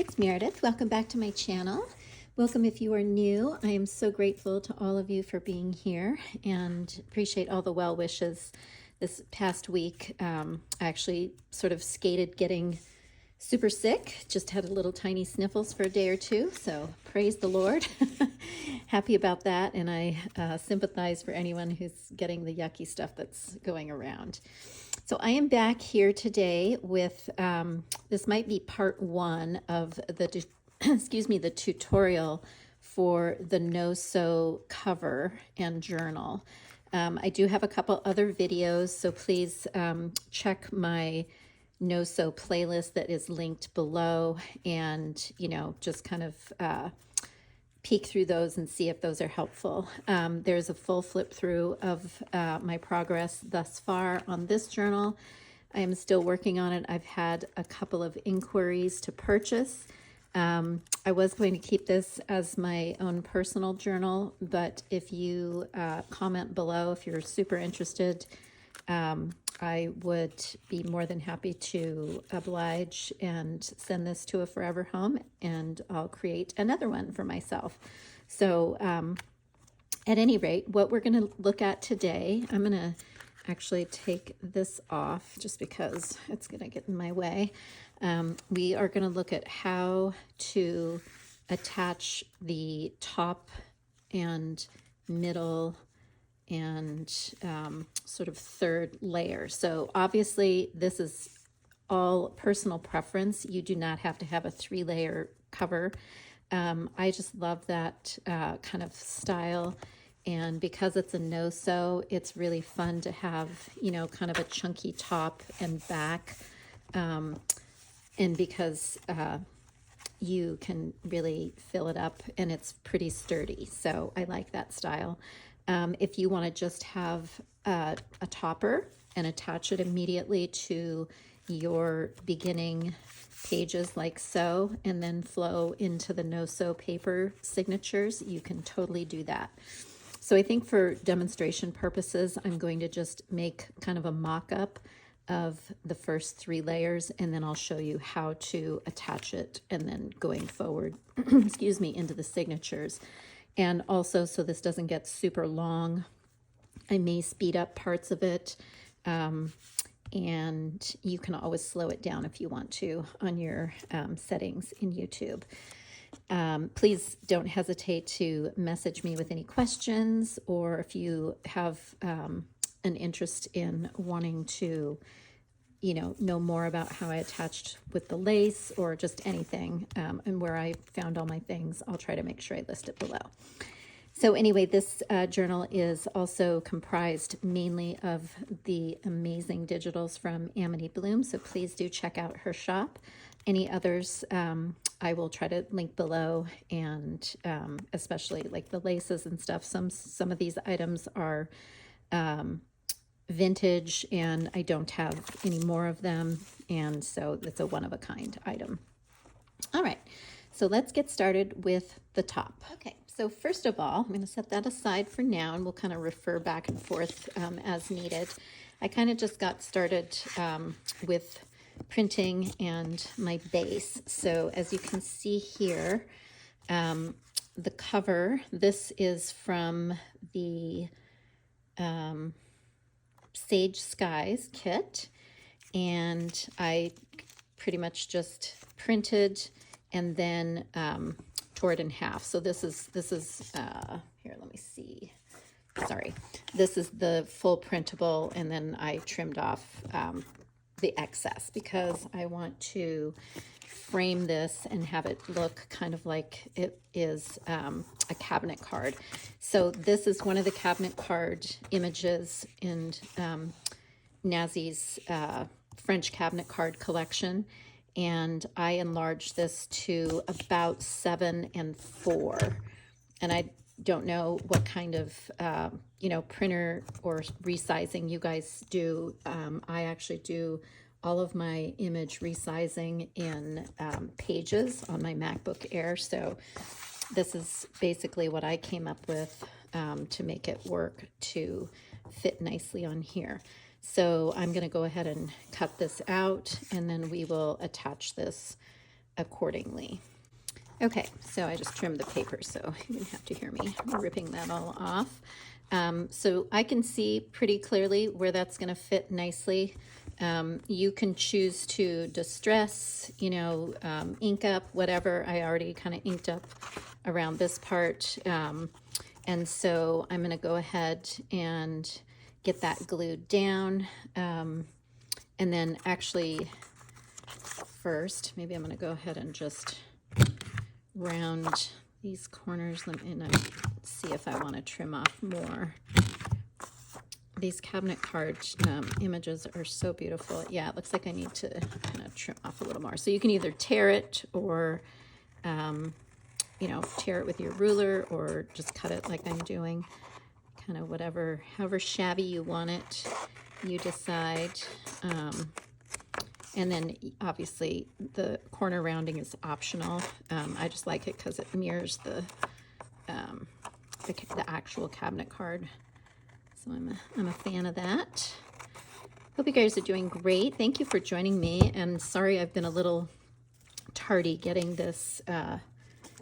it's Meredith. Welcome back to my channel. Welcome if you are new. I am so grateful to all of you for being here and appreciate all the well wishes this past week. I actually sort of skated getting super sick, just had a little tiny sniffles for a day or two, so praise the Lord. Happy about that, and I sympathize for anyone who's getting the yucky stuff that's going around. So I am back here today with, this might be part one of the, excuse me, the tutorial for the No-Sew cover and journal. I do have a couple other videos, so please check my No-Sew playlist that is linked below and, just kind of peek through those and see if those are helpful. There's a full flip through of my progress thus far on this journal. I am still working on it. I've had a couple of inquiries to purchase. I was going to keep this as my own personal journal, but if you comment below, if you're super interested, I would be more than happy to oblige and send this to a forever home, and I'll create another one for myself. So at any rate, what we're going to look at today, I'm going to actually take this off just because it's going to get in my way. We are going to look at how to attach the top and middle and sort of third layer. So obviously this is all personal preference. You do not have to have a 3-layer cover. I just love that kind of style. And because it's a no-sew, it's really fun to have, kind of a chunky top and back. And because you can really fill it up and it's pretty sturdy. So I like that style. If you want to just have a topper and attach it immediately to your beginning pages like so, and then flow into the no-sew paper signatures, you can totally do that. So I think for demonstration purposes, I'm going to just make kind of a mock-up of the first 3 layers, and then I'll show you how to attach it, and then going forward, excuse me, into the signatures. And also, so this doesn't get super long, I may speed up parts of it, and you can always slow it down if you want to on your settings in YouTube. Please don't hesitate to message me with any questions, or if you have an interest in wanting to know more about how I attached with the lace or just anything, and where I found all my things, I'll try to make sure I list it below. So anyway, this journal is also comprised mainly of the amazing digitals from Amity Bloom, so please do check out her shop. Any others I will try to link below, and especially like the laces and stuff. Some of these items are vintage, and I don't have any more of them, and so it's a one-of-a-kind item. All right, so let's get started with the top. Okay, so first of all, I'm going to set that aside for now, and we'll kind of refer back and forth as needed. I kind of just got started with printing and my base. So as you can see here, the cover, this is from the Sage Skies kit, and I pretty much just printed and then tore it in half. So this is here, let me see. Sorry, this is the full printable, and then I trimmed off the excess because I want to frame this and have it look kind of like it is a cabinet card. So this is one of the cabinet card images in Nazi's French cabinet card collection, and I enlarged this to about 7 and 4, and I don't know what kind of printer or resizing you guys do. I actually do all of my image resizing in Pages on my MacBook Air, so this is basically what I came up with to make it work to fit nicely on here. So I'm going to go ahead and cut this out, and then we will attach this accordingly. Okay, so I just trimmed the paper, so you didn't have to hear me ripping that all off. So I can see pretty clearly where that's going to fit nicely. You can choose to distress, ink up, whatever. I already kind of inked up around this part. And so I'm going to go ahead and get that glued down. And then actually first, maybe I'm going to go ahead and just round these corners and see if I want to trim off more. These cabinet card images are so beautiful. Yeah, it looks like I need to kind of trim off a little more. So you can either tear it or, tear it with your ruler or just cut it like I'm doing. Kind of however shabby you want it, you decide. And then obviously the corner rounding is optional. I just like it because it mirrors the actual cabinet card. So I'm a fan of that. Hope you guys are doing great. Thank you for joining me. And sorry I've been a little tardy getting this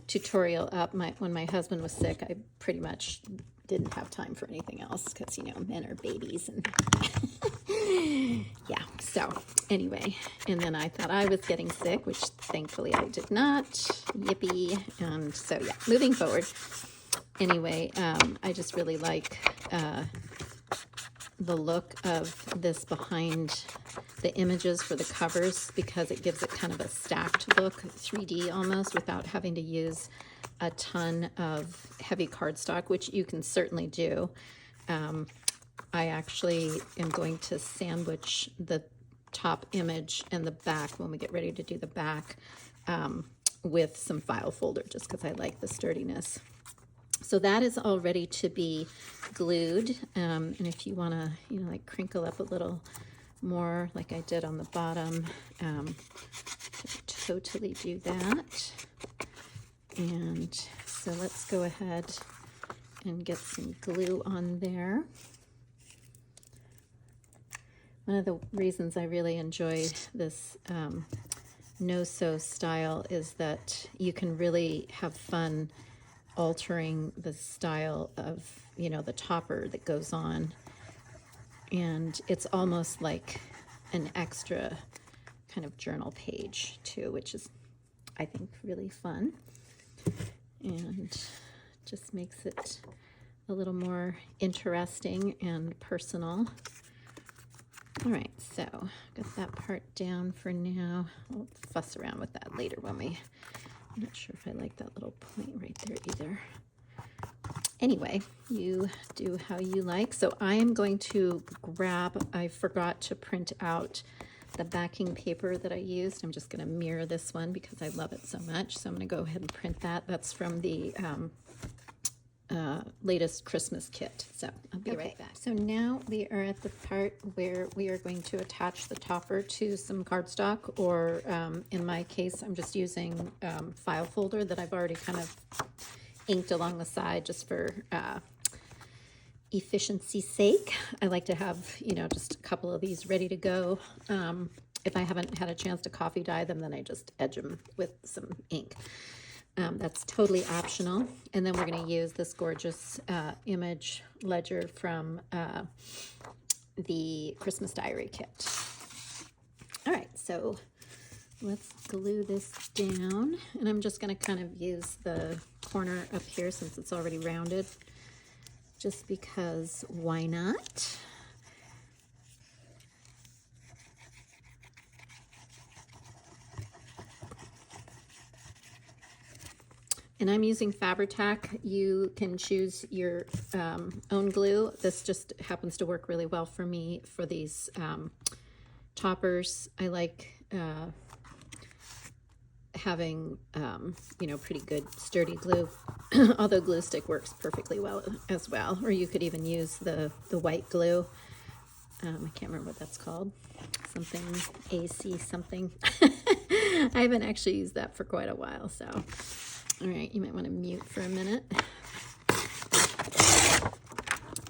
tutorial up. When my husband was sick, I pretty much didn't have time for anything else because, men are babies and yeah, so anyway, and then I thought I was getting sick, which thankfully I did not. Yippee. And so yeah, moving forward. Anyway, I just really like the look of this behind the images for the covers because it gives it kind of a stacked look, 3D almost, without having to use a ton of heavy cardstock, which you can certainly do. I actually am going to sandwich the top image and the back when we get ready to do the back with some file folder, just because I like the sturdiness. So that is all ready to be glued. And if you want to, crinkle up a little more like I did on the bottom, totally do that. And so let's go ahead and get some glue on there. One of the reasons I really enjoy this no-sew style is that you can really have fun altering the style of, the topper that goes on. And it's almost like an extra kind of journal page too, which is, I think, really fun. And just makes it a little more interesting and personal. All right, so got that part down for now. We'll fuss around with that later I'm not sure if I like that little point right there either. Anyway, you do how you like. So I am going to I forgot to print out the backing paper that I used. I'm just going to mirror this one because I love it so much. So I'm going to go ahead and print that. That's from the latest Christmas kit. So I'll be right back. So now we are at the part where we are going to attach the topper to some cardstock, or in my case, I'm just using file folder that I've already kind of inked along the side just for efficiency's sake. I like to have, just a couple of these ready to go. If I haven't had a chance to coffee dye them, then I just edge them with some ink. That's totally optional. And then we're going to use this gorgeous image ledger from the Christmas Diary kit. All right, so let's glue this down. And I'm just going to kind of use the corner up here since it's already rounded, just because why not? And I'm using Fabri-Tac. You can choose your own glue. This just happens to work really well for me for these toppers. I like having, pretty good sturdy glue, although glue stick works perfectly well as well. Or you could even use the white glue. I can't remember what that's called. Something AC something. I haven't actually used that for quite a while, so. All right, you might want to mute for a minute.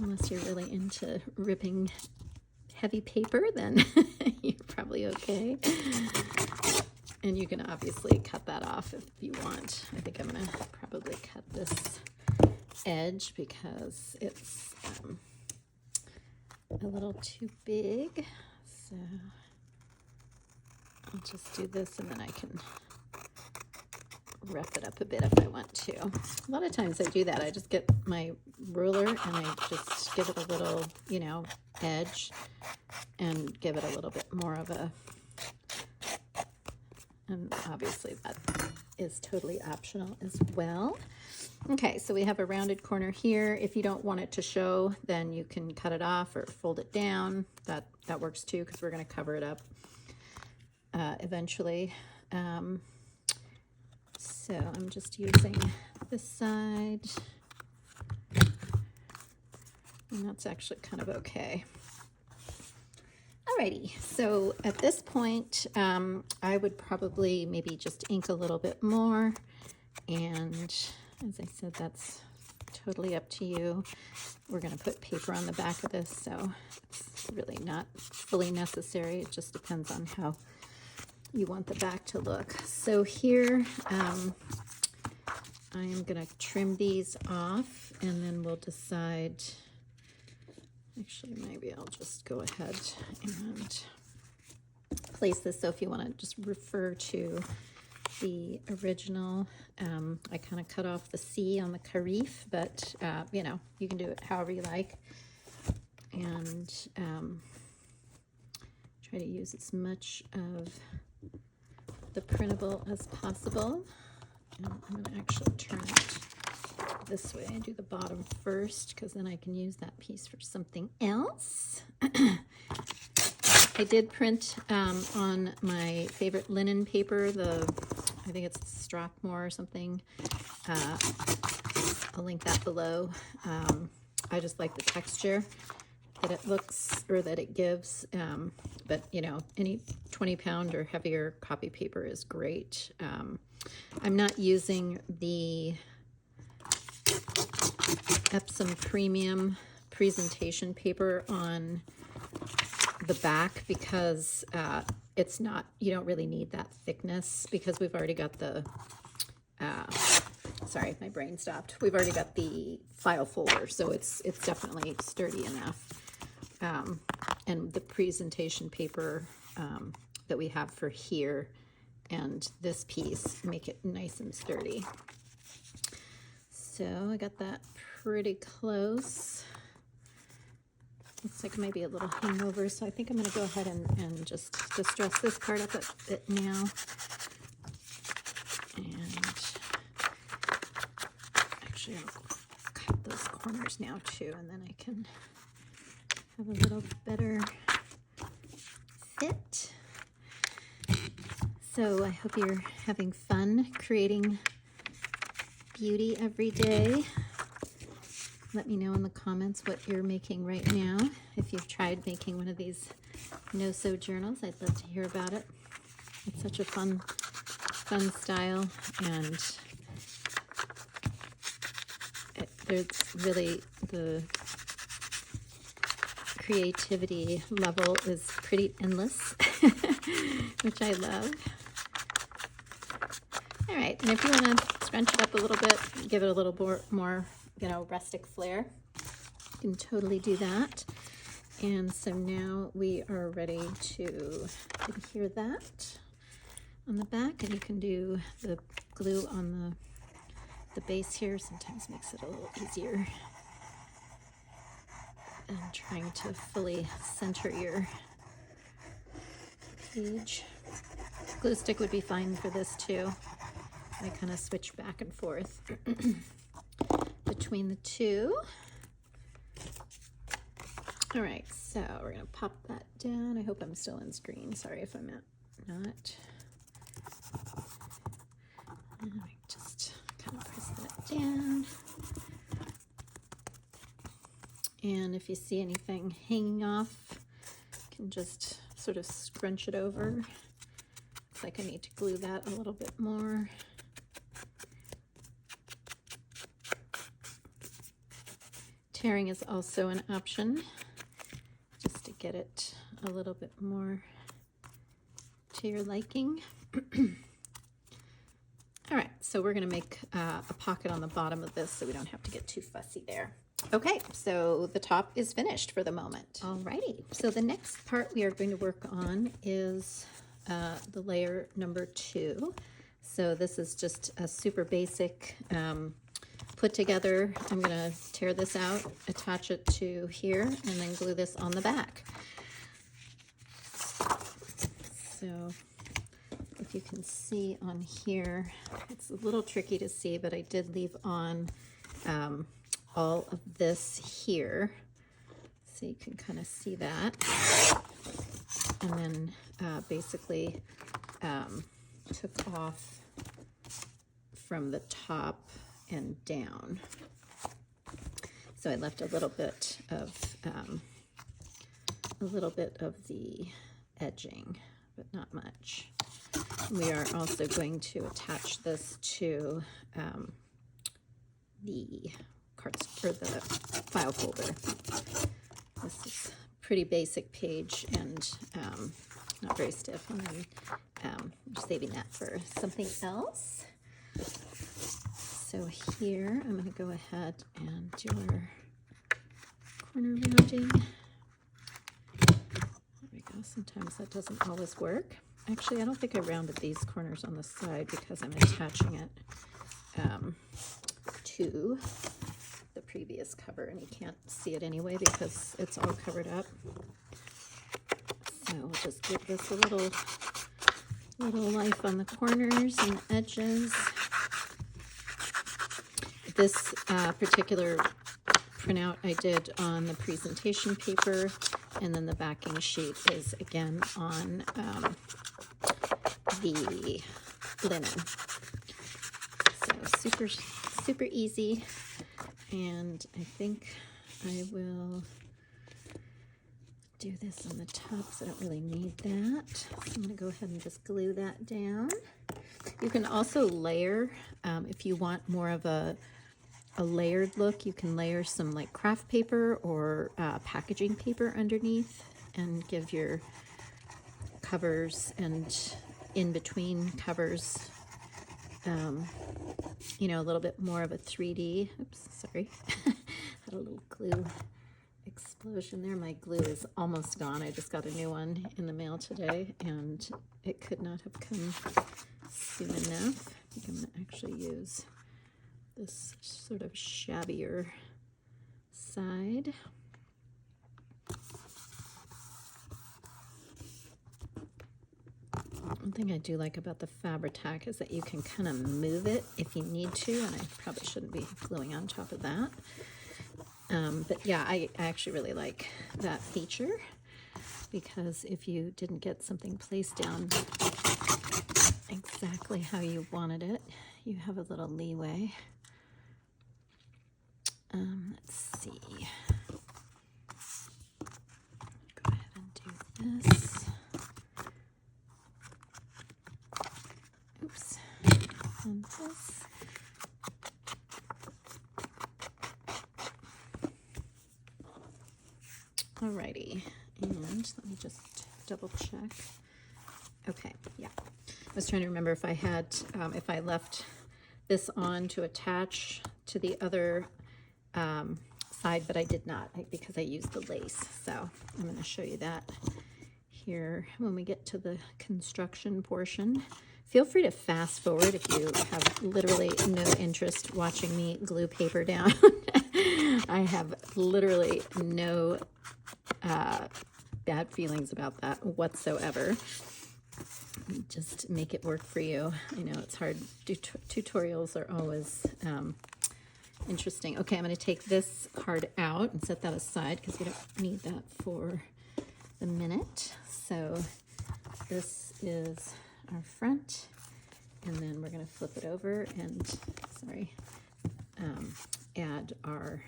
Unless you're really into ripping heavy paper, then you're probably okay. And you can obviously cut that off if you want. I think I'm gonna probably cut this edge because it's a little too big. So I'll just do this and then I can rough it up a bit if I want to. A lot of times I do that. I just get my ruler and I just give it a little, you know, edge and give it a little bit more of a, and obviously that is totally optional as well. Okay, so we have a rounded corner here. If you don't want it to show, then you can cut it off or fold it down. That works too, because we're going to cover it up eventually. So I'm just using this side, and that's actually kind of okay. Alrighty, so at this point, I would probably maybe just ink a little bit more, and as I said, that's totally up to you. We're going to put paper on the back of this, so it's really not fully necessary. It just depends on how you want the back to look. So here, I am going to trim these off, and then we'll decide. Actually, maybe I'll just go ahead and place this. So if you want to just refer to the original, I kind of cut off the C on the Karif, but you know, you can do it however you like, and try to use as much of the printable as possible. And I'm going to actually turn it this way. I do the bottom first because then I can use that piece for something else. I did print on my favorite linen paper, I think it's Strathmore or something. I'll link that below. I just like the texture that it looks, or that it gives, but you know, any 20-pound or heavier copy paper is great. I'm not using the Epsom Premium presentation paper on the back because it's not, you don't really need that thickness because we've already got the, sorry, my brain stopped. We've already got the file folder, so it's definitely sturdy enough. And the presentation paper that we have for here and this piece make it nice and sturdy. So I got that pretty close. Looks like maybe a little hangover, so I think I'm going to go ahead and just distress this part up a bit now. And actually I'll cut those corners now too, and then I can have a little better fit. So I hope you're having fun creating beauty every day. Let me know in the comments what you're making right now. If you've tried making one of these no-sew journals, I'd love to hear about it. It's such a fun style, and there's really, the creativity level is pretty endless, which I love. All right, and if you want to scrunch it up a little bit, give it a little more, you know, rustic flair, you can totally do that. And so now we are ready to adhere that on the back, and you can do the glue on the base here. Sometimes makes it a little easier. And trying to fully center your page. Glue stick would be fine for this too. I kind of switch back and forth between the two. All right, so we're gonna pop that down. I hope I'm still in screen. Sorry if I'm not. And I just kind of press that down. And if you see anything hanging off, you can just sort of scrunch it over. Looks like I need to glue that a little bit more. Tearing is also an option, just to get it a little bit more to your liking. All right, so we're going to make a pocket on the bottom of this so we don't have to get too fussy there. Okay, so the top is finished for the moment. Alrighty, so the next part we are going to work on is the layer number 2. So this is just a super basic put together. I'm going to tear this out, attach it to here, and then glue this on the back. So if you can see on here, it's a little tricky to see, but I did leave on all of this here, so you can kind of see that. And then basically took off from the top and down. So I left a little bit of the edging, but not much. We are also going to attach this to the the file folder. This is a pretty basic page and not very stiff. And then I'm saving that for something else. So here I'm going to go ahead and do our corner rounding. There we go. Sometimes that doesn't always work. Actually, I don't think I rounded these corners on the side because I'm attaching it to the previous cover, and you can't see it anyway because it's all covered up. So we'll just give this a little life on the corners and the edges. This particular printout I did on the presentation paper, and then the backing sheet is again on the linen. So super easy, and I think I will do this on the top, so I don't really need that. So I'm going to go ahead and just glue that down. You can also layer, if you want more of a layered look, you can layer some like craft paper or packaging paper underneath and give your covers and in between covers, you know, a little bit more of a 3D. Oops, sorry. Had a little glue explosion there. My glue is almost gone. I just got a new one in the mail today, and it could not have come soon enough. I think I'm going to actually use this sort of shabbier side. One thing I do like about the Fabri-Tac is that you can kind of move it if you need to, and I probably shouldn't be gluing on top of that. But yeah, I actually really like that feature, because if you didn't get something placed down exactly how you wanted it, you have a little leeway. Let's see. Go ahead and do this. Oops. And this. Alrighty. And let me just double check. Okay, yeah. I was trying to remember if I had, if I left this on to attach to the other side, but I did not because I used the lace. So I'm going to show you that here when we get to the construction portion. Feel free to fast forward if you have literally no interest watching me glue paper down. I have literally no bad feelings about that whatsoever. Just make it work for you. I know it's hard. Tutorials are always interesting. Okay, I'm going to take this card out and set that aside because we don't need that for the minute. So this is our front, and then we're going to flip it over and, sorry, add our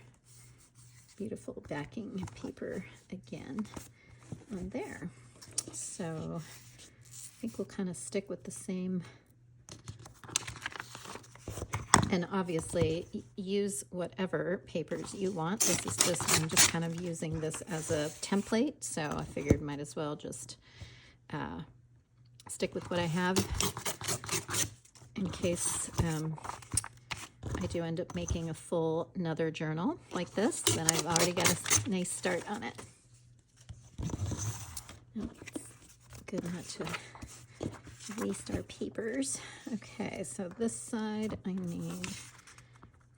beautiful backing paper again on there. So I think we'll kind of stick with the same, and obviously use whatever papers you want. This is just, I'm just kind of using this as a template, so I figured might as well just stick with what I have in case I do end up making a full another journal like this. Then I've already got a nice start on it. Oh, it's good not to waste our papers. Okay, so this side I need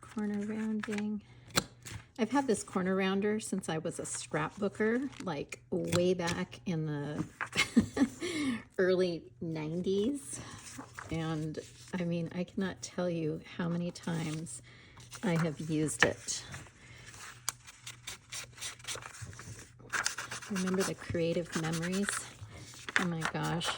corner rounding. I've had this corner rounder since I was a scrapbooker, like way back in the early 90s. And I mean, I cannot tell you how many times I have used it. Remember the creative memories? Oh my gosh,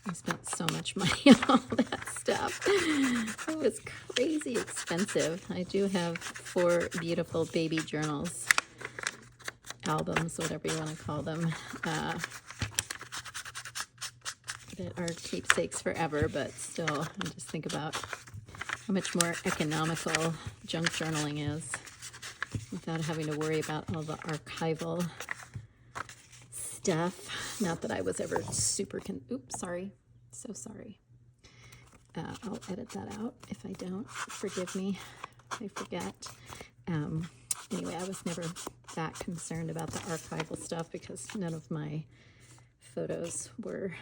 I spent so much money on all that stuff. It was crazy expensive. I do have 4 beautiful baby journals, albums, whatever you want to call them, that are keepsakes forever, but still, I just think about how much more economical junk journaling is without having to worry about all the archival stuff. Not that I was ever super, oops, sorry, so sorry. I'll edit that out if I don't. Forgive me if I forget. Anyway, I was never that concerned about the archival stuff because none of my photos were,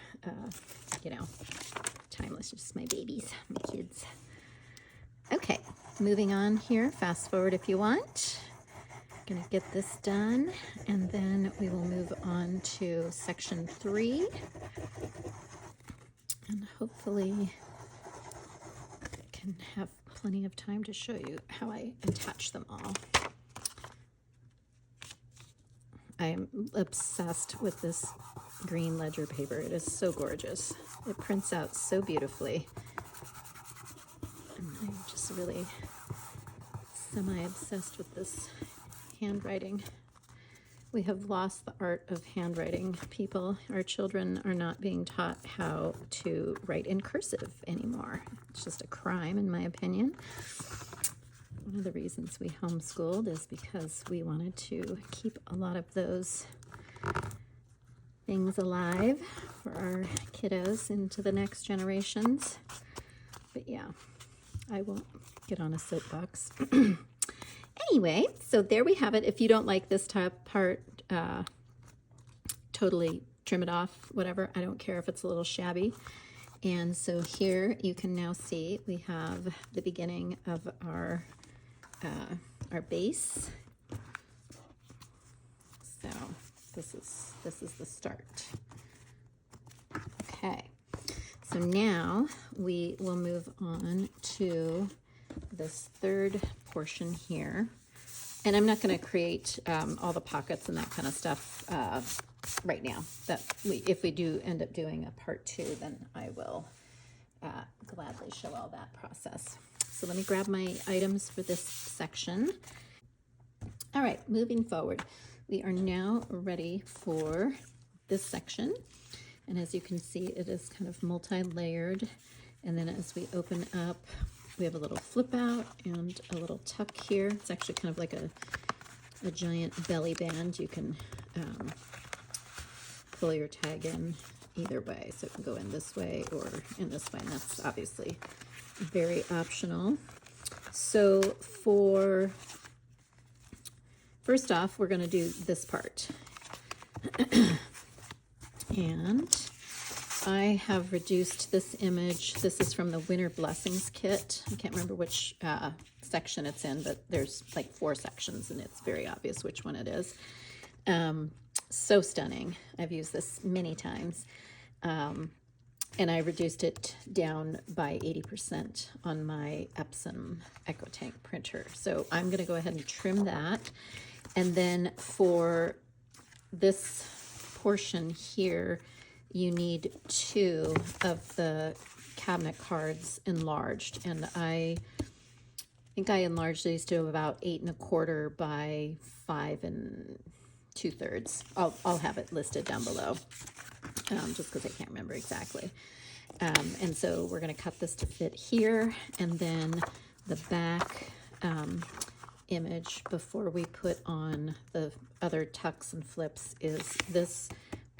you know, timeless, just my babies, my kids. Okay, moving on here, fast forward if you want. Gonna get this done, and then we will move on to section 3, and hopefully I can have plenty of time to show you how I attach them all. I'm obsessed with this green ledger paper. It is so gorgeous. It prints out so beautifully. And I'm just really semi-obsessed with this handwriting. We have lost the art of handwriting, people. Our children are not being taught how to write in cursive anymore. It's just a crime, in my opinion. One of the reasons we homeschooled is because we wanted to keep a lot of those things alive for our kiddos into the next generations. But yeah, I won't get on a soapbox. Anyway, so there we have it. If you don't like this top part, totally trim it off, whatever. I don't care if it's a little shabby. And so here you can now see we have the beginning of our base. So this is the start. Okay, so now we will move on to this third portion here. And I'm not going to create all the pockets and that kind of stuff right now. If we do end up doing a part 2, then I will gladly show all that process. So let me grab my items for this section. All right, moving forward. We are now ready for this section. And as you can see, it is kind of multi-layered. And then as we open up, we have a little flip out and a little tuck here. It's actually kind of like a giant belly band. You can pull your tag in either way. So it can go in this way or in this way. And that's obviously very optional. So first off, we're going to do this part. And I have reduced this image. This is from the Winter Blessings kit. I can't remember which section it's in, but there's like 4 sections and it's very obvious which one it is. So stunning. I've used this many times. And I reduced it down by 80% on my Epson EcoTank printer. So I'm going to go ahead and trim that. And then for this portion here, you need 2 of the cabinet cards enlarged. And I think I enlarged these to about 8 1/4 by 5 2/3. I'll have it listed down below. Just because I can't remember exactly. And so we're going to cut this to fit here, and then the back image before we put on the other tucks and flips is this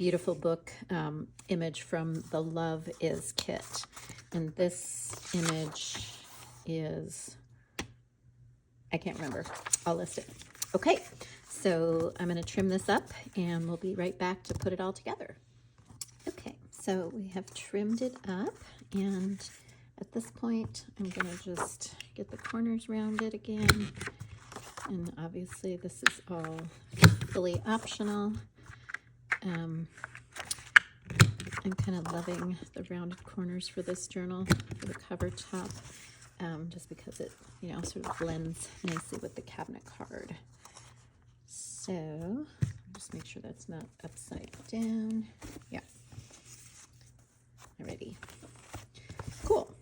beautiful book image from the Love Is kit. And this image is, I can't remember. I'll list it. Okay, so I'm going to trim this up and we'll be right back to put it all together. Okay, so we have trimmed it up, and at this point I'm going to just get the corners rounded again. And obviously this is all fully optional. I'm kind of loving the rounded corners for this journal, for the cover top, just because it, sort of blends nicely with the cabinet card. So just make sure that's not upside down. Yeah. Alrighty. Cool.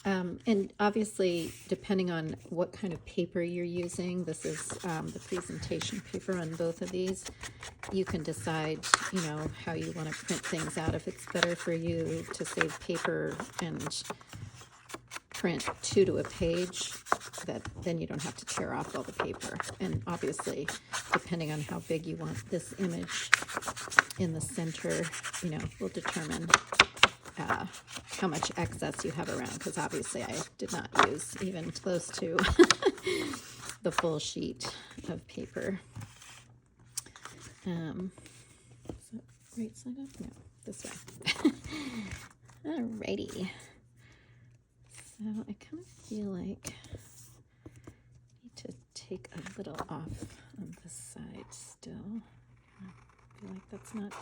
And obviously, depending on what kind of paper you're using, this is the presentation paper on both of these. You can decide, how you want to print things out. If it's better for you to save paper and print 2 to a page, then you don't have to tear off all the paper. And obviously, depending on how big you want this image in the center, will determine how much excess you have around, because obviously I did not use even close to the full sheet of paper. Is that right side up? No, this way. Alrighty. So I kind of feel like I need to take a little off on this side still. I feel like that's not...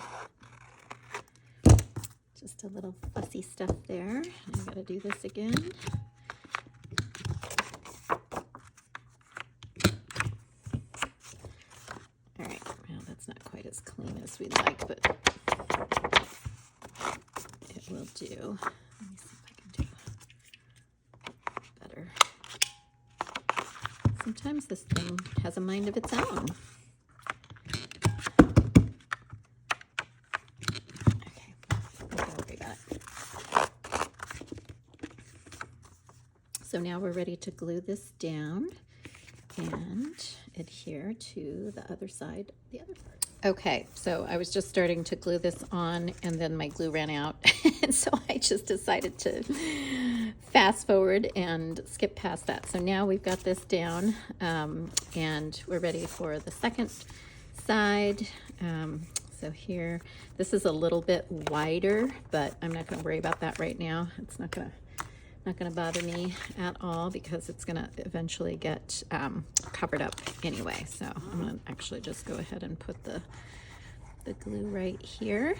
Just a little fussy stuff there. I gotta do this again. All right, well, that's not quite as clean as we'd like, but it will do. Let me see if I can do better. Sometimes this thing has a mind of its own. So now we're ready to glue this down and adhere to the other side, the other part. Okay, so I was just starting to glue this on and then my glue ran out. And so I just decided to fast forward and skip past that. So now we've got this down and we're ready for the second side. So here, this is a little bit wider, but I'm not gonna worry about that right now. It's not gonna bother me at all because it's gonna eventually get covered up anyway. So I'm gonna actually just go ahead and put the glue right here.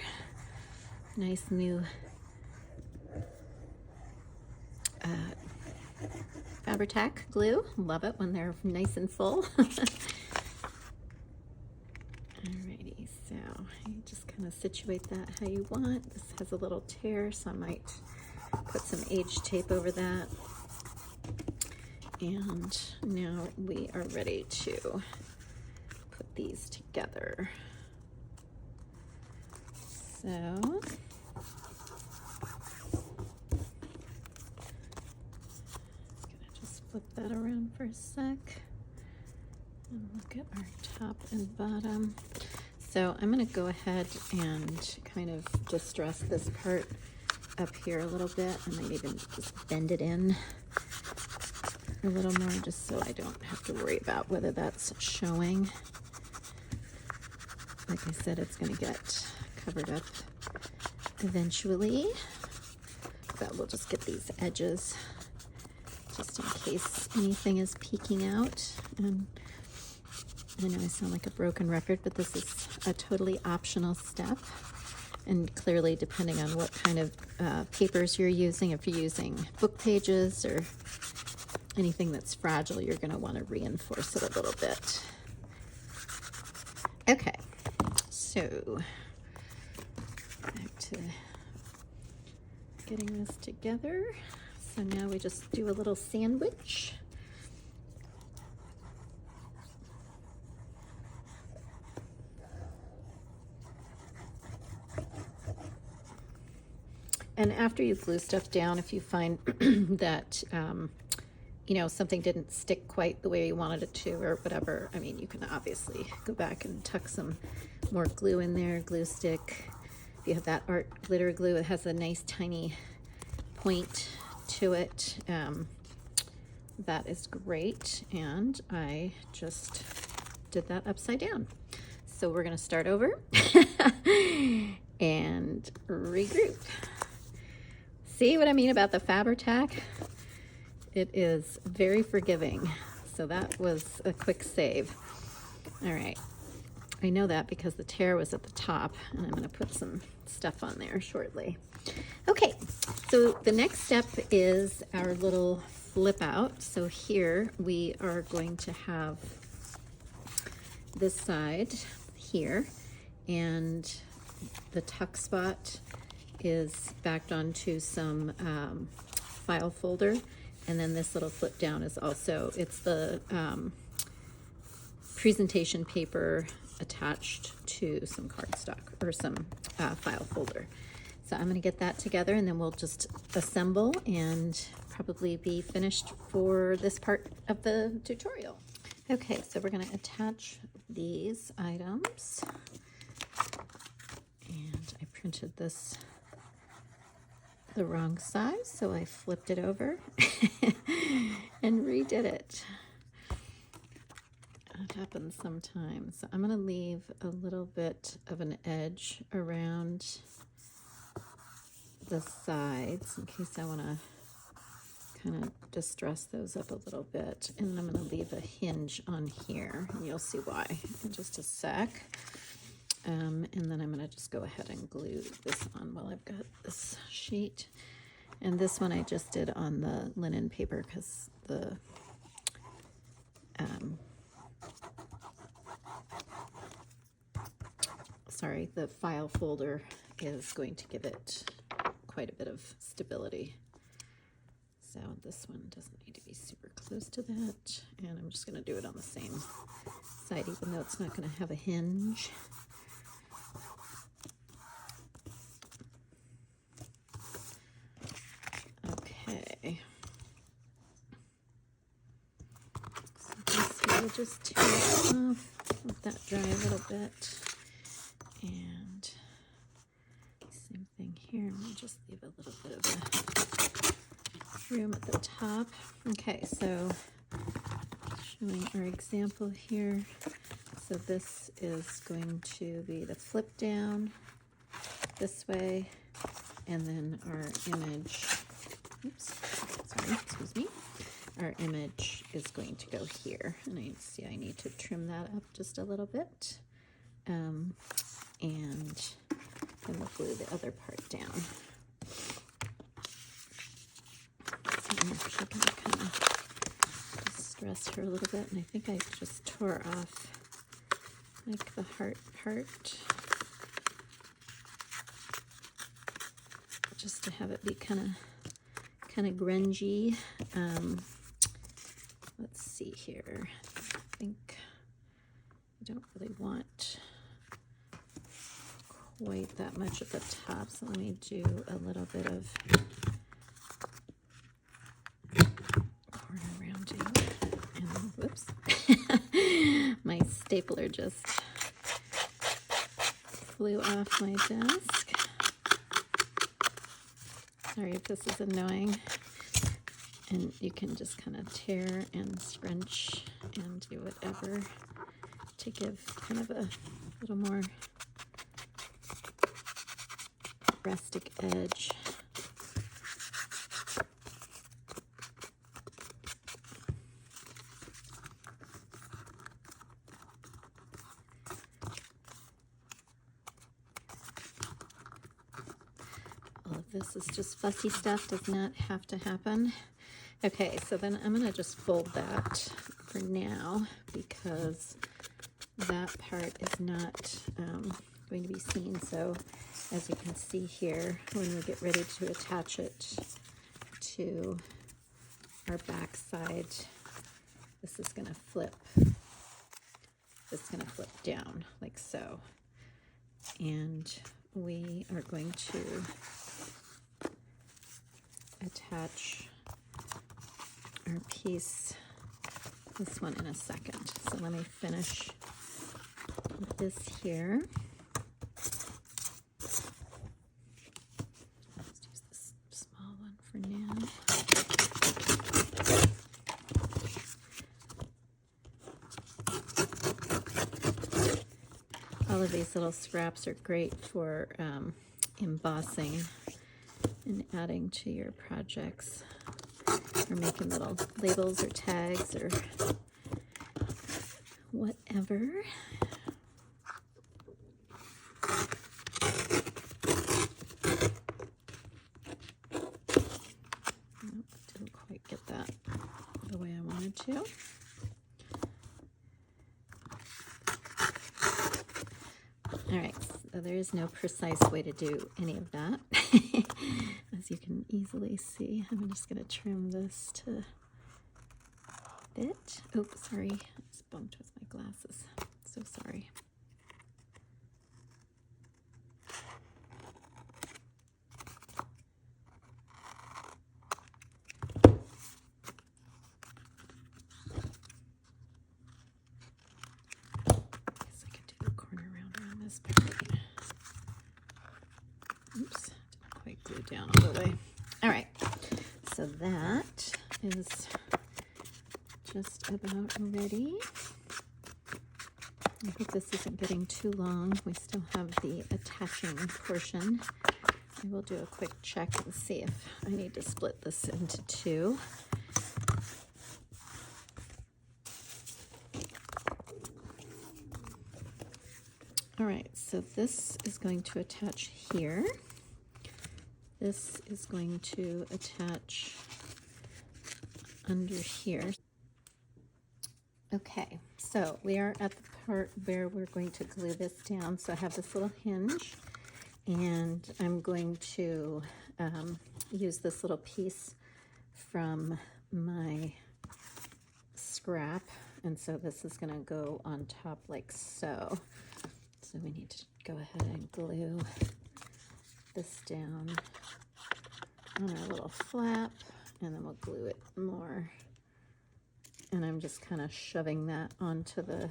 Nice new Fabri-Tac glue. Love it when they're nice and full. Alrighty, so you just kind of situate that how you want. This has a little tear, so I might put some age tape over that. And now we are ready to put these together. So just flip that around for a sec and look at our top and bottom. So I'm going to go ahead and kind of distress this part up here a little bit. I might even just bend it in a little more just so I don't have to worry about whether that's showing. Like I said, it's going to get covered up eventually, but we'll just get these edges just in case anything is peeking out. And I know I sound like a broken record, but this is a totally optional step. And clearly, depending on what kind of papers you're using, if you're using book pages or anything that's fragile, you're going to want to reinforce it a little bit. Okay, so back to getting this together. So now we just do a little sandwich. And after you glue stuff down, if you find that, something didn't stick quite the way you wanted it to or whatever, I mean, you can obviously go back and tuck some more glue in there, glue stick. If you have that art glitter glue, it has a nice tiny point to it. That is great, and I just did that upside down. So we're going to start over and regroup. See what I mean about the Fabri-Tac? It is very forgiving. So that was a quick save. All right. I know that because the tear was at the top, and I'm going to put some stuff on there shortly. Okay, so the next step is our little flip out. So here we are going to have this side here, and the tuck spot is backed onto some file folder, and then this little flip down is also, it's the presentation paper attached to some cardstock or some file folder. So I'm going to get that together, and then we'll just assemble and probably be finished for this part of the tutorial. Okay, so we're going to attach these items, and I printed this the wrong size, so I flipped it over and redid it. It happens sometimes. So I'm going to leave a little bit of an edge around the sides in case I want to kind of distress those up a little bit. And I'm going to leave a hinge on here, and you'll see why in just a sec. And then I'm going to just go ahead and glue this on while I've got this sheet. And this one I just did on the linen paper because the the file folder is going to give it quite a bit of stability. So this one doesn't need to be super close to that. And I'm just going to do it on the same side, even though it's not going to have a hinge. Okay. So this we'll just tear it off, let that dry a little bit. And same thing here, we'll just leave a little bit of a room at the top. Okay, so showing our example here. So this is going to be the flip down this way, and then our image, excuse me, our image is going to go here. And I see I need to trim that up just a little bit. And then we'll glue the other part down. So I'm actually going to kind of distress her a little bit, and I think I just tore off like the heart part, just to have it be kind of grungy. Let's see here. I think I don't really want quite that much at the top, so let me do a little bit of corner rounding. And whoops, my stapler just flew off my desk. Sorry if this is annoying. And you can just kind of tear and scrunch and do whatever to give kind of a little more rustic edge. All of this is just fussy stuff, does not have to happen. Okay, so then I'm going to just fold that for now because that part is not going to be seen. So as you can see here, when we get ready to attach it to our back side, this is going to flip. It's going to flip down like so. And we are going to attach our piece, this one, in a second. So let me finish with this here. all of these little scraps are great for embossing and adding to your projects, or making little labels or tags or whatever. Didn't quite get that the way I wanted to. All right, so there is no precise way to do any of that. As you can easily see, I'm just going to trim this to fit. Oh, sorry, I just bumped with my glasses. So sorry. Guess I could do the corner around this part. Oops, didn't quite glue down all the way. All right, so that is just about ready. I hope this isn't getting too long. We still have the attaching portion. I will do a quick check and see if I need to split this into two. All right, so this is going to attach here. This is going to attach under here. Okay, so we are at the part where we're going to glue this down. So I have this little hinge, and I'm going to use this little piece from my scrap, and so this is going to go on top like so. So we need to go ahead and glue this down on our little flap, and then we'll glue it more. And I'm just kind of shoving that onto the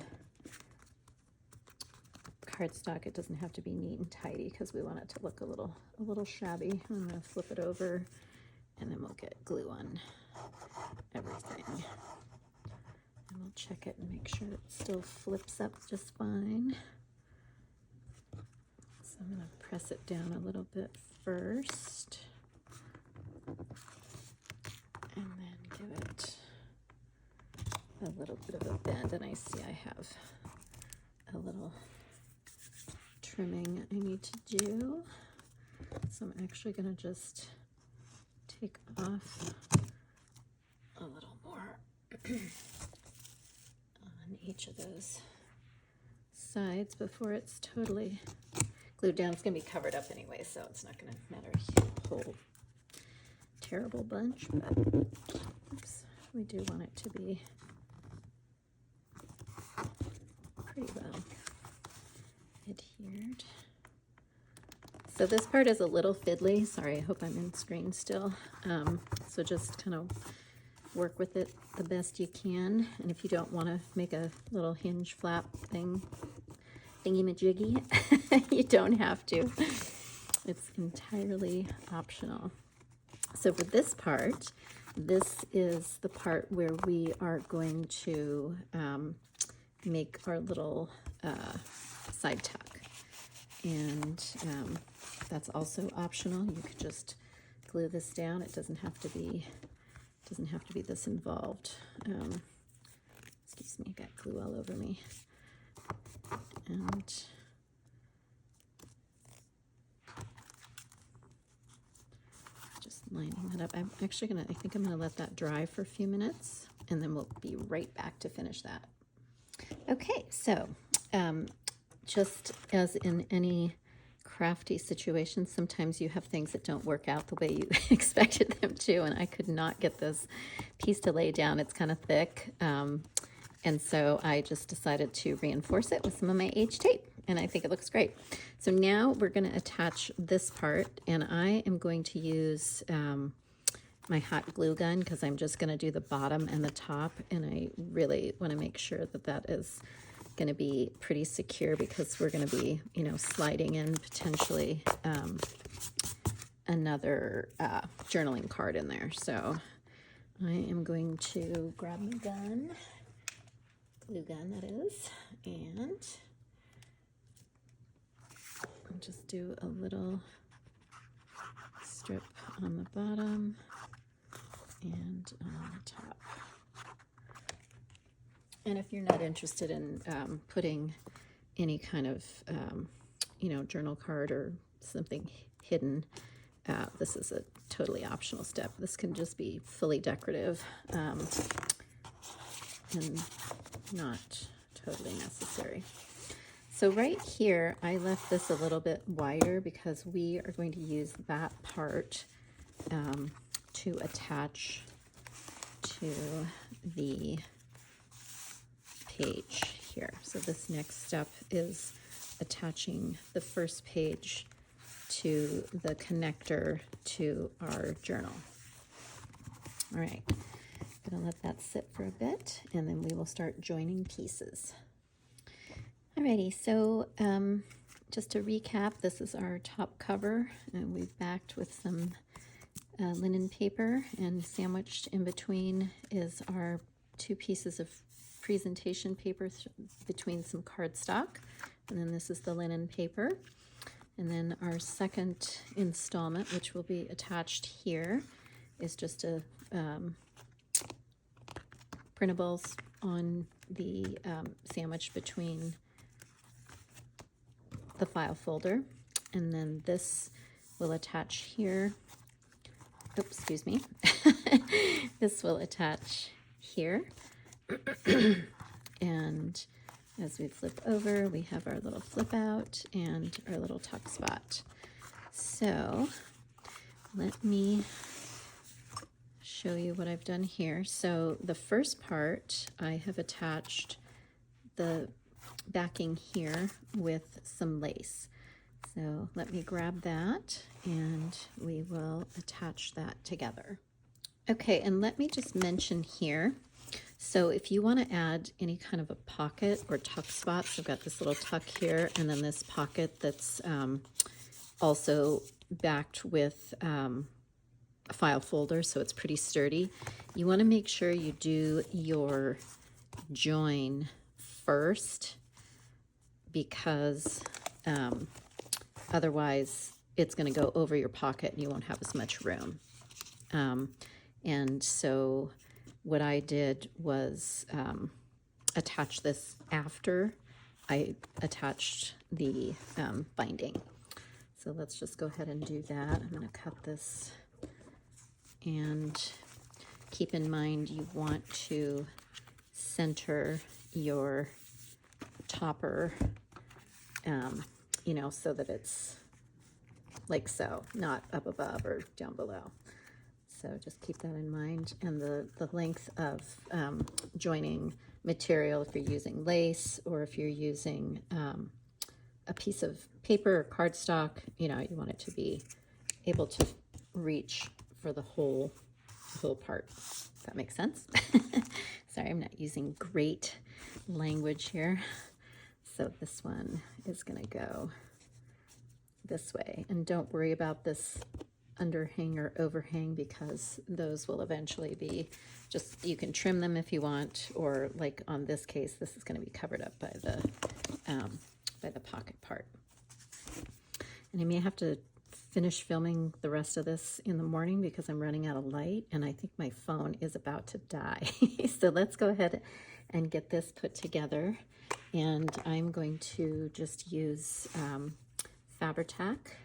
cardstock. It doesn't have to be neat and tidy because we want it to look a little shabby. I'm going to flip it over, and then we'll get glue on everything. And we'll check it and make sure it still flips up just fine. So I'm going to press it down a little bit first, and then give it a little bit of a bend. And I see I have a little trimming I need to do. So I'm actually going to just take off a little more on each of those sides before it's totally glued down. It's going to be covered up anyway, so it's not going to matter a whole terrible bunch, but oops, we do want it to be pretty well adhered. So this part is a little fiddly. Sorry, I hope I'm in screen still. So just kind of work with it the best you can. And if you don't want to make a little hinge flap thingy-majiggy, you don't have to. It's entirely optional. So for this part, this is the part where we are going to make our little side tuck. And that's also optional. You could just glue this down. It doesn't have to be this involved. Excuse me, I got glue all over me. And just lining that up. I'm actually I think I'm gonna let that dry for a few minutes, and then we'll be right back to finish that. Okay, so just as in any crafty situation, sometimes you have things that don't work out the way you expected them to, and I could not get this piece to lay down. It's kind of thick, and so I just decided to reinforce it with some of my H tape, and I think it looks great. So now we're going to attach this part, and I am going to use my hot glue gun because I'm just going to do the bottom and the top, and I really want to make sure that that is going to be pretty secure because we're going to be, you know, sliding in potentially another journaling card in there. So I am going to grab my gun, glue gun that is, and I'll just do a little strip on the bottom and on the top. And if you're not interested in putting any kind of, journal card or something hidden, this is a totally optional step. This can just be fully decorative and not totally necessary. So right here, I left this a little bit wider because we are going to use that part to attach to the page here. So this next step is attaching the first page to the connector to our journal. All right, I'm gonna let that sit for a bit and then we will start joining pieces. Alrighty, so just to recap, this is our top cover, and we've backed with some linen paper, and sandwiched in between is our 2 pieces of presentation paper between some cardstock, and then this is the linen paper. And then our second installment, which will be attached here, is just a printables on the sandwich between the file folder, and then this will attach here. Oops, excuse me. This will attach here. And as we flip over, we have our little flip out and our little tuck spot. So let me show you what I've done here. So the first part, I have attached the backing here with some lace. So let me grab that and we will attach that together. Okay, and let me just mention here, so if you want to add any kind of a pocket or tuck spots, I've got this little tuck here and then this pocket that's also backed with a file folder, so it's pretty sturdy. You want to make sure you do your join first, because otherwise it's going to go over your pocket and you won't have as much room. And so what I did was attach this after I attached the binding. So let's just go ahead and do that. I'm going to cut this, and keep in mind you want to center your topper, so that it's like so, not up above or down below. So just keep that in mind. And the length of joining material, if you're using lace or if you're using a piece of paper or cardstock, you want it to be able to reach for the whole part. Does that make sense? Sorry, I'm not using great language here. So this one is going to go this way. And don't worry about this underhang or overhang, because those will eventually be just, you can trim them if you want, or like on this case, this is going to be covered up by the pocket part. And I may have to finish filming the rest of this in the morning because I'm running out of light and I think my phone is about to die. So let's go ahead and get this put together. And I'm going to just use Fabri-Tac,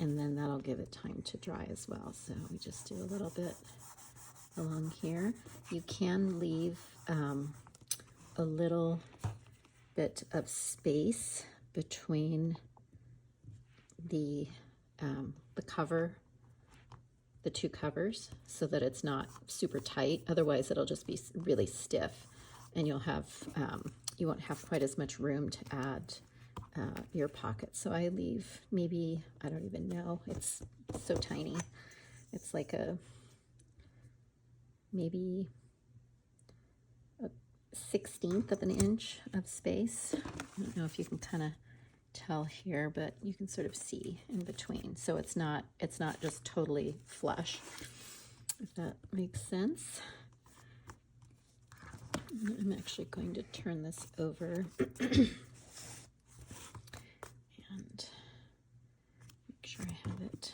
and then that'll give it time to dry as well. So we just do a little bit along here. You can leave a little bit of space between the cover, the 2 covers, so that it's not super tight. Otherwise it'll just be really stiff, and you'll have you won't have quite as much room to add your pocket. So I leave maybe, I don't even know, it's so tiny. It's like maybe a 1/16 of an inch of space. I don't know if you can kind of tell here, but you can sort of see in between. So it's not just totally flush, if that makes sense. I'm actually going to turn this over and sure I have it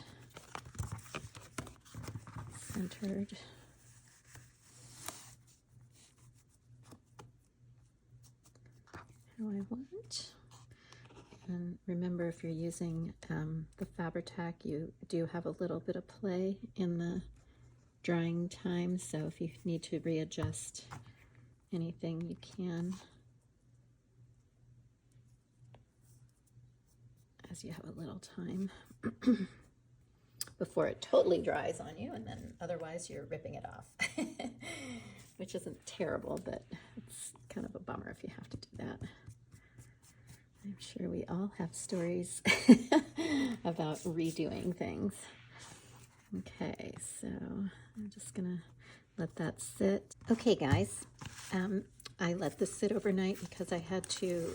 centered. How I want. And remember, if you're using the Fabri-Tac, you do have a little bit of play in the drying time, so if you need to readjust anything, you can, as you have a little time before it totally dries on you, and then otherwise you're ripping it off, which isn't terrible, but it's kind of a bummer if you have to do that. I'm sure we all have stories about redoing things. Okay, so I'm just gonna let that sit. Okay, guys, I let this sit overnight because I had to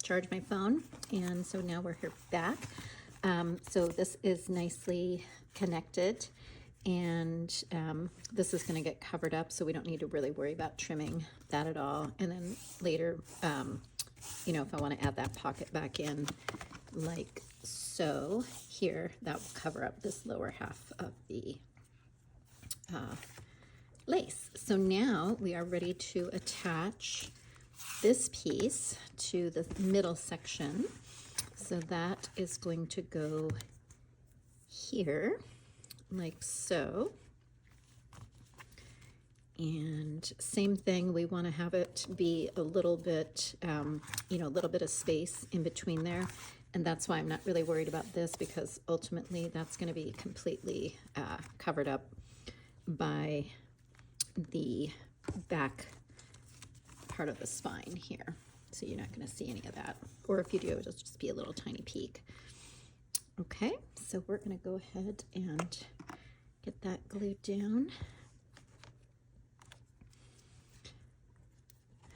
charge my phone, and so now we're here back. So this is nicely connected, and this is going to get covered up, so we don't need to really worry about trimming that at all. And then later, you know, if I want to add that pocket back in like so here, that will cover up this lower half of the lace. So now we are ready to attach this piece to the middle section. So that is going to go here like so. And same thing, we want to have it be a little bit, you know, a little bit of space in between there. And that's why I'm not really worried about this, because ultimately that's going to be completely covered up by the back part of the spine here. So you're not going to see any of that. Or if you do, it'll just be a little tiny peak. Okay, so we're going to go ahead and get that glued down.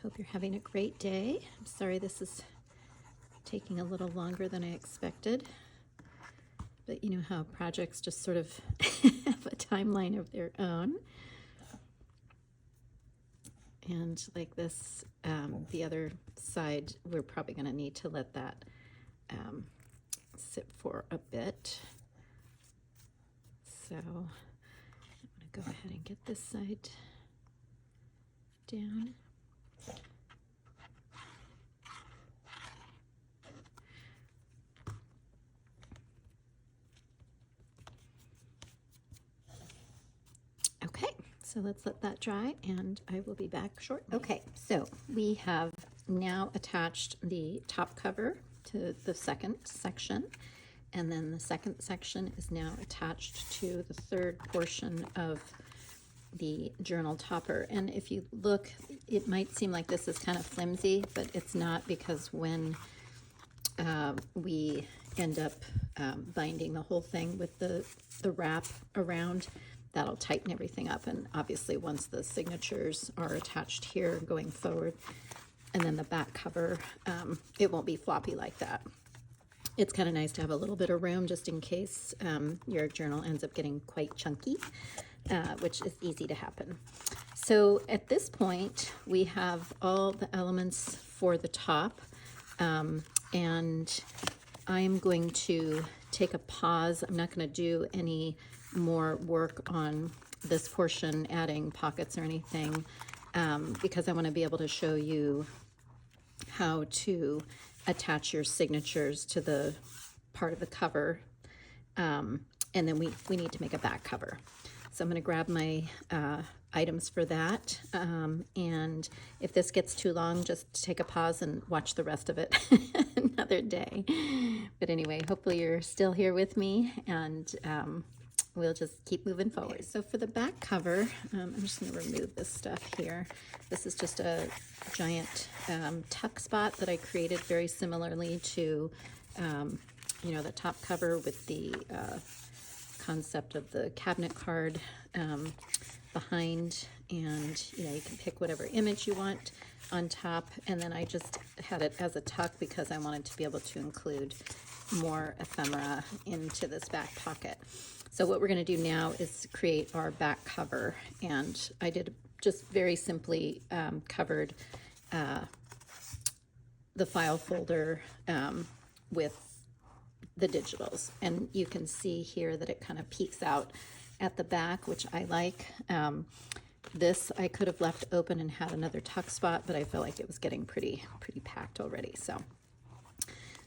Hope you're having a great day. I'm sorry this is taking a little longer than I expected, but you know how projects just sort of have a timeline of their own. And like this, the other side, we're probably going to need to let that sit for a bit. So I'm going to go ahead and get this side down. Okay, so let's let that dry and I will be back shortly. Okay, so we have now attached the top cover to the second section, and then the second section is now attached to the third portion of the journal topper. And if you look, it might seem like this is kind of flimsy, but it's not, because when we end up binding the whole thing with the wrap around, that'll tighten everything up. And obviously once the signatures are attached here going forward, and then the back cover, it won't be floppy like that. It's kind of nice to have a little bit of room just in case your journal ends up getting quite chunky, which is easy to happen. So at this point, we have all the elements for the top, and I'm going to take a pause. I'm not going to do any more work on this portion, adding pockets or anything, because I want to be able to show you how to attach your signatures to the part of the cover, and then we need to make a back cover. So I'm going to grab my items for that, and if this gets too long, just take a pause and watch the rest of it another day. But anyway, hopefully you're still here with me, and we'll just keep moving forward. Okay, so for the back cover, I'm just going to remove this stuff here. This is just a giant tuck spot that I created very similarly to, you know, the top cover with the concept of the cabinet card behind, and you know, you can pick whatever image you want on top, and then I just had it as a tuck because I wanted to be able to include more ephemera into this back pocket. So what we're going to do now is create our back cover, and I did just very simply covered the file folder with the digitals. And you can see here that it kind of peeks out at the back, which I like. This I could have left open and had another tuck spot, but I feel like it was getting pretty packed already. So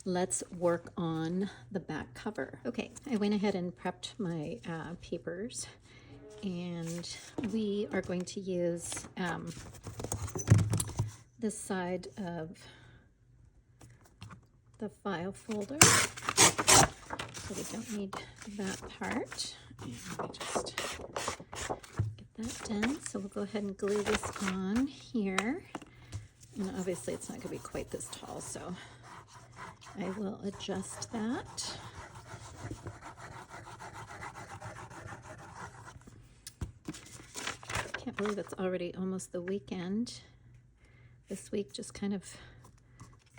let's work on the back cover. Okay, I went ahead and prepped my papers, and we are going to use this side of the file folder. So we don't need that part. And let me just get that done. So we'll go ahead and glue this on here. And obviously it's not going to be quite this tall, so I will adjust that. Can't believe it's already almost the weekend. This week just kind of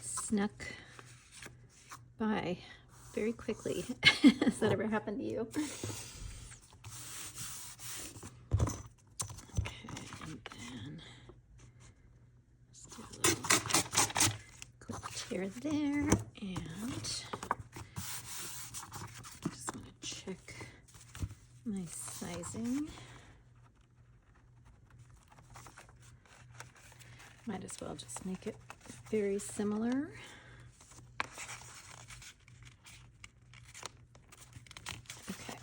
snuck by very quickly. Has that ever happened to you? Okay, and then let's do a little quick tear there, and I just want to check my sizing. Might as well just make it very similar. Okay.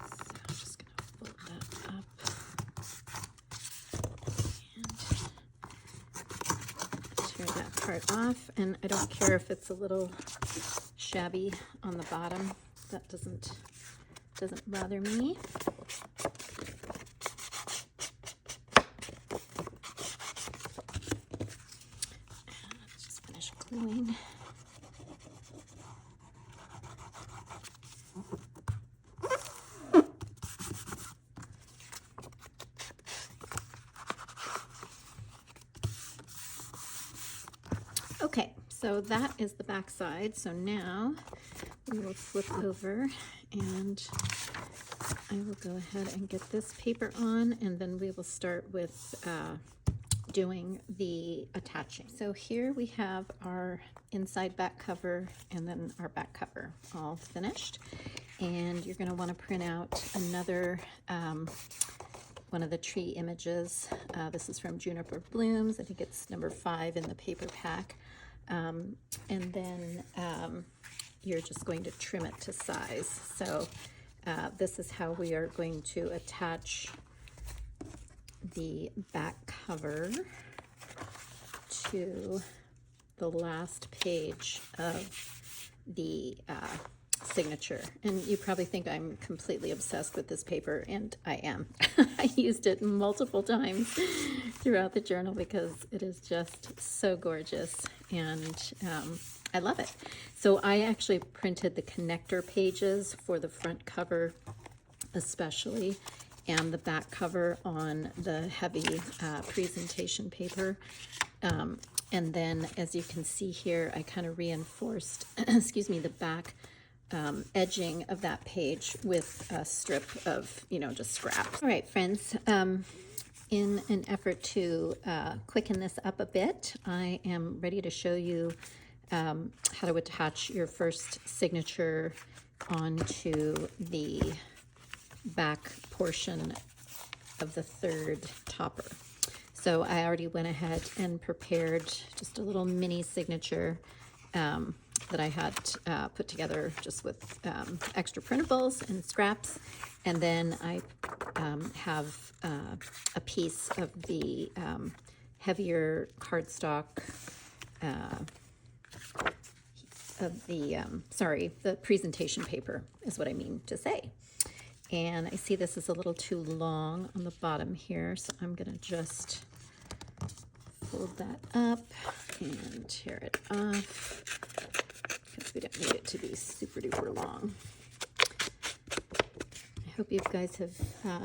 So I'm just going to fold that up and tear that part off. And I don't care if it's a little shabby on the bottom. That doesn't bother me. Gluing. Okay, so that is the back side. So now we will flip over, and I will go ahead and get this paper on, and then we will start with doing the attaching. So here we have our inside back cover and then our back cover all finished. And you're going to want to print out another one of the tree images. This is from Juniper Blooms. I think it's number 5 in the paper pack. And then you're just going to trim it to size. So this is how we are going to attach the back cover to the last page of the signature. And you probably think I'm completely obsessed with this paper, and I am. I used it multiple times throughout the journal because it is just so gorgeous, and I love it. So I actually printed the connector pages for the front cover especially, and the back cover on the heavy presentation paper. And then, as you can see here, I kind of reinforced, excuse me, the back edging of that page with a strip of, just scrap. All right, friends, in an effort to quicken this up a bit, I am ready to show you how to attach your first signature onto the back portion of the third topper. So I already went ahead and prepared just a little mini signature that I had put together just with extra printables and scraps. And then I have a piece of the heavier cardstock of the, the presentation paper is what I mean to say. And I see this is a little too long on the bottom here, so I'm going to just fold that up and tear it off because we don't need it to be super duper long. I hope you guys have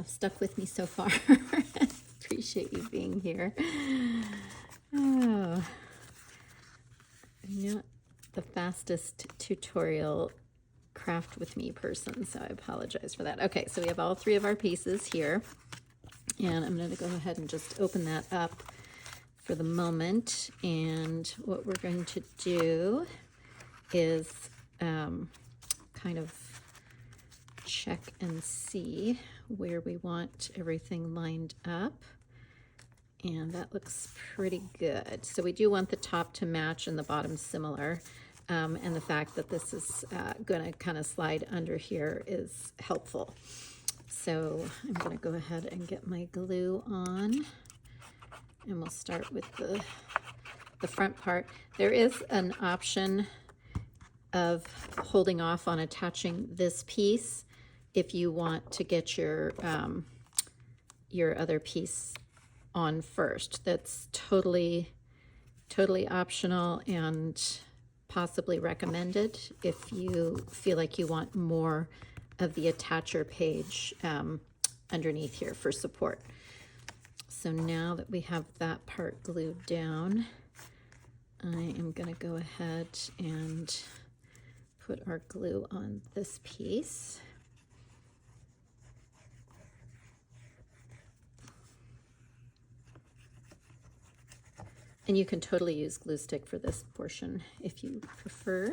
stuck with me so far. Appreciate you being here. Oh, I'm not the fastest tutorial craft with me person, so I apologize for that. Okay, so we have all 3 of our pieces here, and I'm going to go ahead and just open that up for the moment. And what we're going to do is kind of check and see where we want everything lined up. And that looks pretty good. So we do want the top to match and the bottom similar. And the fact that this is going to kind of slide under here is helpful. So I'm going to go ahead and get my glue on. And we'll start with the front part. There is an option of holding off on attaching this piece if you want to get your other piece on first. That's totally optional and possibly recommended if you feel like you want more of the attacher page underneath here for support. So now that we have that part glued down, I am going to go ahead and put our glue on this piece. And you can totally use glue stick for this portion if you prefer.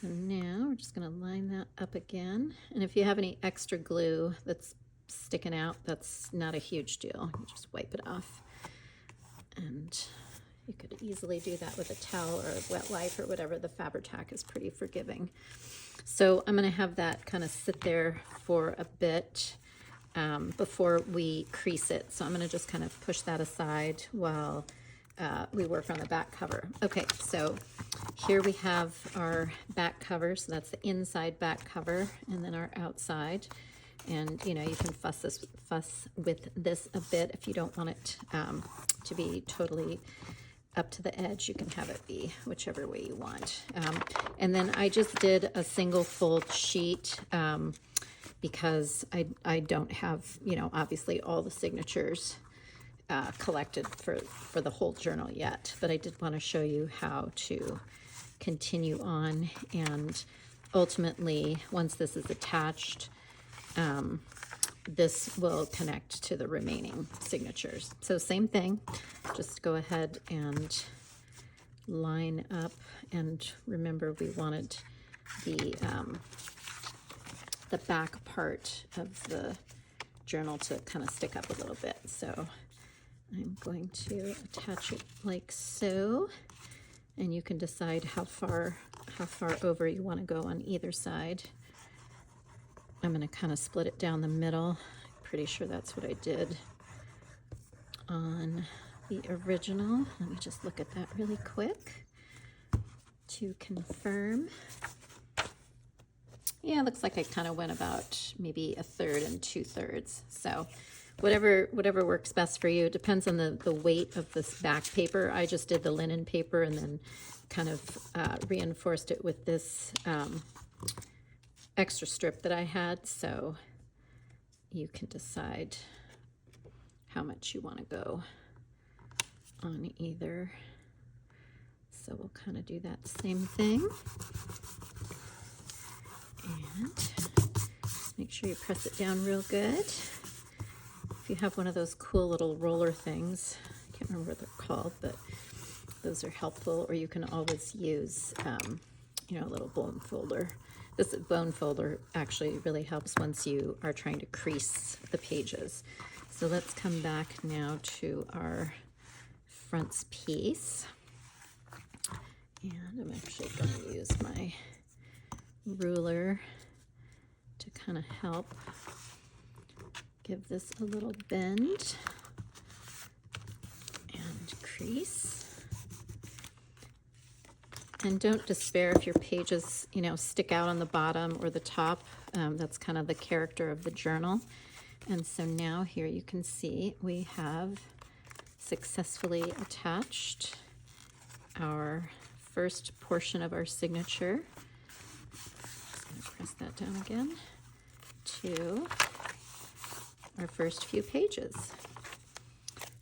So now we're just going to line that up again. And if you have any extra glue that's sticking out, that's not a huge deal. You just wipe it off. And you could easily do that with a towel or a wet wipe or whatever. The Fabri-Tac is pretty forgiving. So I'm going to have that kind of sit there for a bit before we crease it. So I'm going to just kind of push that aside while we work on the back cover. Okay, so here we have our back cover. So that's the inside back cover, and then our outside. And you know, you can fuss with this a bit if you don't want it to be totally up to the edge. You can have it be whichever way you want. And then I just did a single fold sheet because I don't have, you know, obviously all the signatures collected for the whole journal yet, but I did want to show you how to continue on, and ultimately once this is attached, this will connect to the remaining signatures. So same thing, just go ahead and line up, and remember we wanted the back part of the journal to kind of stick up a little bit. So I'm going to attach it like so, and you can decide how far over you want to go on either side. I'm going to kind of split it down the middle. I'm pretty sure that's what I did on the original. Let me just look at that really quick to confirm. Yeah, it looks like I kind of went about maybe 1/3 and 2/3. So whatever works best for you. It depends on the weight of this back paper. I just did the linen paper and then kind of reinforced it with this extra strip that I had. So you can decide how much you want to go on either. So we'll kind of do that same thing. And just make sure you press it down real good. If you have one of those cool little roller things, I can't remember what they're called, but those are helpful. Or you can always use, you know, a little bone folder. This bone folder actually really helps once you are trying to crease the pages. So let's come back now to our fronts piece. And I'm actually going to use my ruler to kind of help give this a little bend and crease. And don't despair if your pages, you know, stick out on the bottom or the top. That's kind of the character of the journal. And so now here you can see we have successfully attached our first portion of our signature. Just going to press that down again to our first few pages.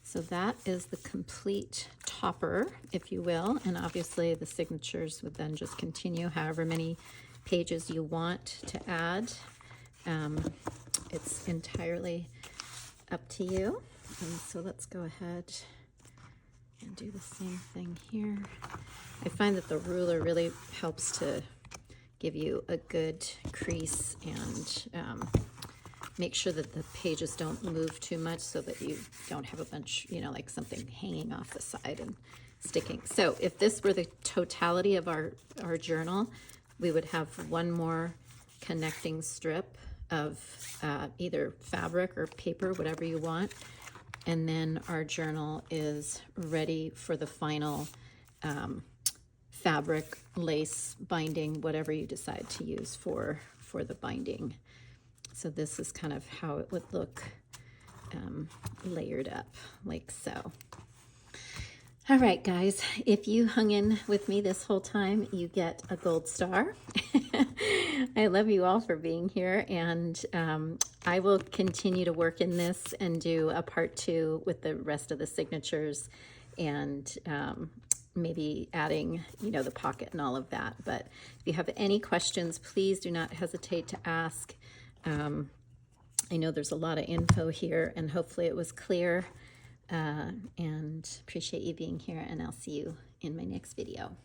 So that is the complete topper, if you will, and obviously the signatures would then just continue however many pages you want to add. It's entirely up to you. And so let's go ahead And do the same thing here. I find that the ruler really helps to give you a good crease and make sure that the pages don't move too much so that you don't have a bunch, you know, like something hanging off the side and sticking. So if this were the totality of our journal, we would have one more connecting strip of either fabric or paper, whatever you want. And then our journal is ready for the final fabric, lace, binding, whatever you decide to use for the binding. So this is kind of how it would look layered up, like so. All right, guys, if you hung in with me this whole time, you get a gold star. I love you all for being here, and I will continue to work in this and do a part 2 with the rest of the signatures and maybe adding, you know, the pocket and all of that. But if you have any questions, please do not hesitate to ask. I know there's a lot of info here, and hopefully it was clear. And appreciate you being here, and I'll see you in my next video.